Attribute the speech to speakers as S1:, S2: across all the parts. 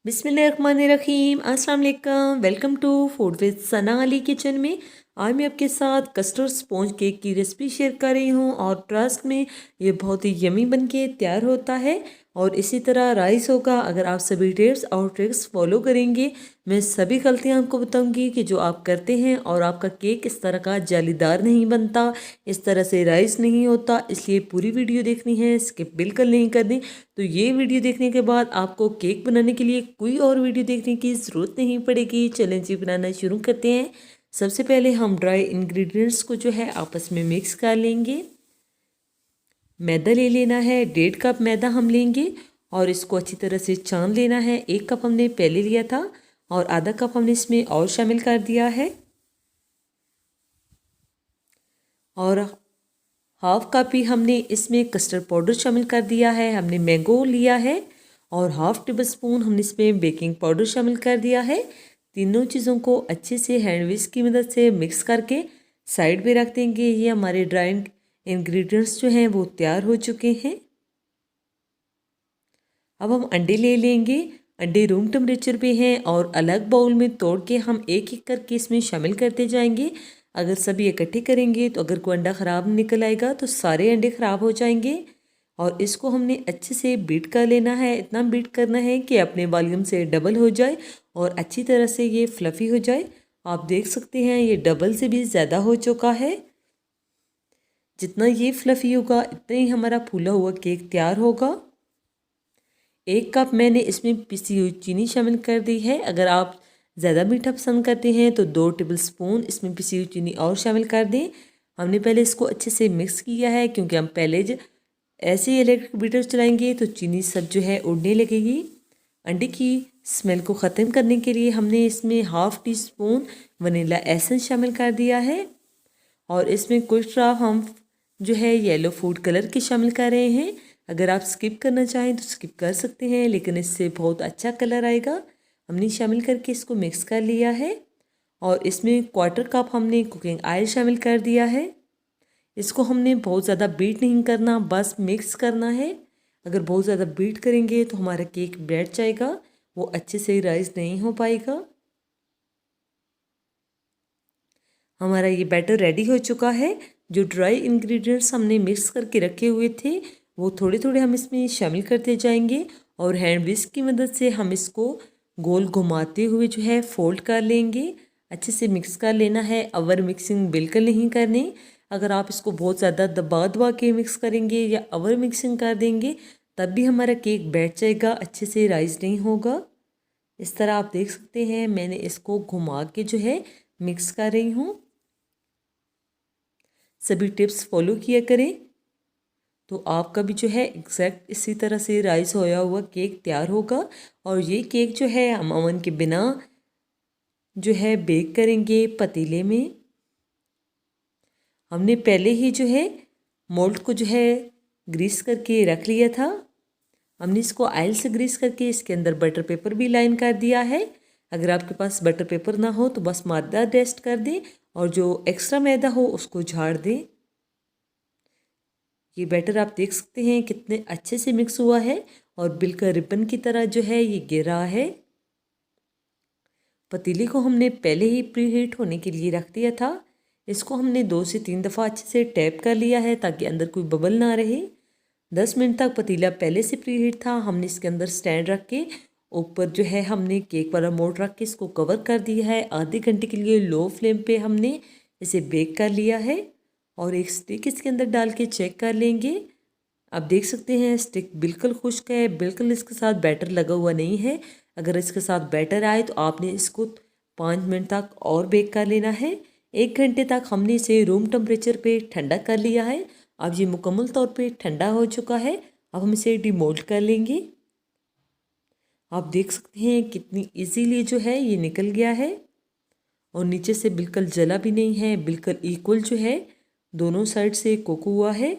S1: बिस्मिल्लाहिर्रहमानिर्रहीम। अस्सलाम वालेकुम। Welcome to Food with Sana Ali Kitchen में। आज मैं आपके साथ कस्टर्ड स्पॉन्ज केक की रेसिपी शेयर कर रही हूँ और ट्रस्ट में ये बहुत ही यमी बन के तैयार होता है और इसी तरह राइस होगा। अगर आप सभी टिप्स और ट्रिक्स फॉलो करेंगे, मैं सभी गलतियाँ आपको बताऊंगी कि जो आप करते हैं और आपका केक इस तरह का जालीदार नहीं बनता, इस तरह से राइस नहीं होता। इसलिए पूरी वीडियो देखनी है, स्किप बिल्कुल नहीं करनी। तो ये वीडियो देखने के बाद आपको केक बनाने के लिए कोई और वीडियो देखने की ज़रूरत नहीं पड़ेगी। चलें जी, बनाना शुरू करते हैं। सबसे पहले हम ड्राई इंग्रेडिएंट्स को जो है आपस में मिक्स कर लेंगे। मैदा ले लेना है, 1.5 कप मैदा हम लेंगे और इसको अच्छी तरह से छान लेना है। 1 कप हमने पहले लिया था और आधा कप हमने इसमें और शामिल कर दिया है और हाफ कप ही हमने इसमें कस्टर्ड पाउडर शामिल कर दिया है। हमने मैंगो लिया है और हाफ टेबल स्पून हमने इसमें बेकिंग पाउडर शामिल कर दिया है। तीनों चीज़ों को अच्छे से हैंड विस्क की मदद से मिक्स करके साइड पे रख देंगे। ये हमारे ड्राई इंग्रेडिएंट्स जो हैं वो तैयार हो चुके हैं। अब हम अंडे ले लेंगे। अंडे रूम टेम्परेचर पे हैं और अलग बाउल में तोड़ के हम एक एक करके इसमें शामिल करते जाएंगे। अगर सभी इकट्ठे करेंगे तो अगर कोई अंडा ख़राब निकल आएगा तो सारे अंडे ख़राब हो जाएंगे। और इसको हमने अच्छे से बीट कर लेना है। इतना बीट करना है कि अपने वॉल्यूम से डबल हो जाए और अच्छी तरह से ये फ्लफ़ी हो जाए। आप देख सकते हैं ये डबल से भी ज़्यादा हो चुका है। जितना ये फ्लफ़ी होगा इतना ही हमारा फूला हुआ केक तैयार होगा। 1 कप मैंने इसमें पिसी हुई चीनी शामिल कर दी है। अगर आप ज़्यादा मीठा पसंद करते हैं तो 2 टेबल स्पून इसमें पिसी हुई चीनी और शामिल कर दें। हमने पहले इसको अच्छे से मिक्स किया है क्योंकि हम पहले ऐसे ही इलेक्ट्रिक बीटर चलाएंगे तो चीनी सब जो है उड़ने लगेगी। अंडे की स्मेल को ख़त्म करने के लिए हमने इसमें half tea spoon vanilla essence शामिल कर दिया है और इसमें कुछ ड्रॉप हम जो है येलो फूड कलर के शामिल कर रहे हैं। अगर आप स्किप करना चाहें तो स्किप कर सकते हैं, लेकिन इससे बहुत अच्छा कलर आएगा। हमने शामिल करके इसको मिक्स कर लिया है और इसमें 1/4 कप हमने कुकिंग ऑयल शामिल कर दिया है। इसको हमने बहुत ज़्यादा बीट नहीं करना, बस मिक्स करना है। अगर बहुत ज़्यादा बीट करेंगे तो हमारा केक बैठ जाएगा, वो अच्छे से राइस नहीं हो पाएगा। हमारा ये बैटर रेडी हो चुका है। जो ड्राई इंग्रेडिएंट्स हमने मिक्स करके रखे हुए थे वो थोड़े थोड़े हम इसमें शामिल करते जाएंगे और हैंड विस्क की मदद से हम इसको गोल घुमाते हुए जो है फोल्ड कर लेंगे। अच्छे से मिक्स कर लेना है, ओवर मिक्सिंग बिल्कुल नहीं करनी। अगर आप इसको बहुत ज़्यादा दबा दबा के मिक्स करेंगे या ओवर मिक्सिंग कर देंगे तब भी हमारा केक बैठ जाएगा, अच्छे से राइस नहीं होगा। इस तरह आप देख सकते हैं मैंने इसको घुमा के जो है मिक्स कर रही हूँ। सभी टिप्स फॉलो किया करें तो आपका भी जो है एग्जैक्ट इसी तरह से राइस होया हुआ केक तैयार होगा। और ये केक जो है हम ओवन के बिना जो है बेक करेंगे पतीले में। हमने पहले ही जो है मोल्ड को जो है ग्रीस करके रख लिया था। हमने इसको ऑयल से ग्रीस करके इसके अंदर बटर पेपर भी लाइन कर दिया है। अगर आपके पास बटर पेपर ना हो तो बस मैदा डस्ट कर दें और जो एक्स्ट्रा मैदा हो उसको झाड़ दें। ये बैटर आप देख सकते हैं कितने अच्छे से मिक्स हुआ है और बिल्कुल रिबन की तरह जो है ये गिरा है। पतीले को हमने पहले ही प्री हीट होने के लिए रख दिया था। इसको हमने 2 से 3 दफ़ा अच्छे से टैप कर लिया है ताकि अंदर कोई बबल ना रहे। 10 मिनट तक पतीला पहले से प्री हीट था। हमने इसके अंदर स्टैंड रख के ऊपर जो है हमने केक वाला मोल्ड रख के इसको कवर कर दिया है। आधे घंटे के लिए लो फ्लेम पे हमने इसे बेक कर लिया है और एक स्टिक इसके अंदर डाल के चेक कर लेंगे। आप देख सकते हैं स्टिक बिल्कुल खुश्क है, बिल्कुल इसके साथ बैटर लगा हुआ नहीं है। अगर इसके साथ बैटर आए तो आपने इसको 5 मिनट तक और बेक कर लेना है। 1 घंटे तक हमने इसे रूम टेम्परेचर पे ठंडा कर लिया है। अब ये मुकम्मल तौर पे ठंडा हो चुका है। अब हम इसे डिमोल्ड कर लेंगे। आप देख सकते हैं कितनी इजीली जो है ये निकल गया है और नीचे से बिल्कुल जला भी नहीं है, बिल्कुल इक्वल जो है दोनों साइड से कुक हुआ है।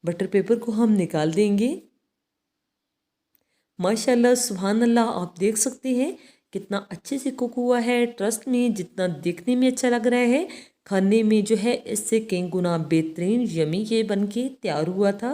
S1: बटर पेपर को हम निकाल देंगे। माशाल्लाह सुभान अल्लाह, आप देख सकते हैं कितना अच्छे से कुक हुआ है। ट्रस्ट में जितना देखने में अच्छा लग रहा है खाने में जो है इससे कई गुना बेहतरीन यमी ये बन के तैयार हुआ था।